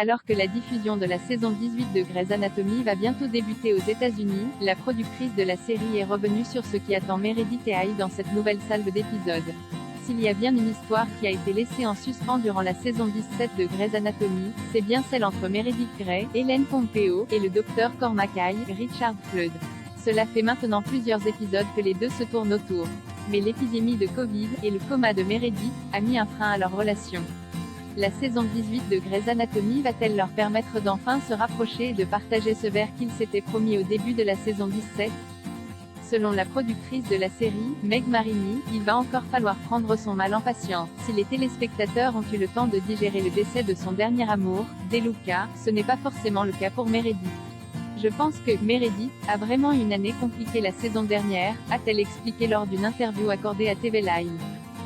Alors que la diffusion de la saison 18 de Grey's Anatomy va bientôt débuter aux États-Unis, la productrice de la série est revenue sur ce qui attend Meredith et Hay dans cette nouvelle salve d'épisodes. S'il y a bien une histoire qui a été laissée en suspens durant la saison 17 de Grey's Anatomy, c'est bien celle entre Meredith Grey, Ellen Pompeo, et le docteur Cormac Hay, Richard Flood. Cela fait maintenant plusieurs épisodes que les deux se tournent autour. Mais l'épidémie de Covid, et le coma de Meredith, a mis un frein à leur relation. La saison 18 de Grey's Anatomy va-t-elle leur permettre d'enfin se rapprocher et de partager ce verre qu'ils s'étaient promis au début de la saison 17? Selon la productrice de la série, Meg Marini, il va encore falloir prendre son mal en patience. Si les téléspectateurs ont eu le temps de digérer le décès de son dernier amour, DeLuca, ce n'est pas forcément le cas pour Meredith. Je pense que Meredith a vraiment une année compliquée la saison dernière, a-t-elle expliqué lors d'une interview accordée à TV Line.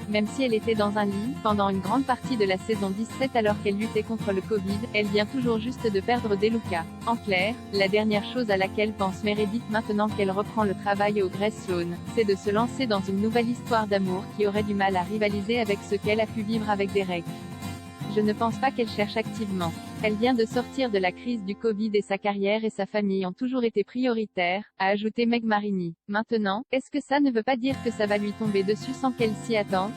Même si elle était dans un lit, pendant une grande partie de la saison 17 alors qu'elle luttait contre le Covid, elle vient toujours juste de perdre DeLuca. En clair, la dernière chose à laquelle pense Meredith maintenant qu'elle reprend le travail au Grey Sloan, c'est de se lancer dans une nouvelle histoire d'amour qui aurait du mal à rivaliser avec ce qu'elle a pu vivre avec Derek. Je ne pense pas qu'elle cherche activement. Elle vient de sortir de la crise du Covid et sa carrière et sa famille ont toujours été prioritaires, a ajouté Meg Marini. Maintenant, est-ce que ça ne veut pas dire que ça va lui tomber dessus sans qu'elle s'y attende?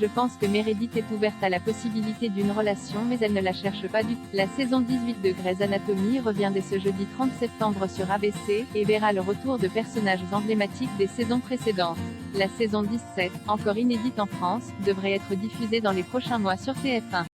Je pense que Meredith est ouverte à la possibilité d'une relation mais elle ne la cherche pas du tout. La saison 18 de Grey's Anatomy revient dès ce jeudi 30 septembre sur ABC, et verra le retour de personnages emblématiques des saisons précédentes. La saison 17, encore inédite en France, devrait être diffusée dans les prochains mois sur TF1.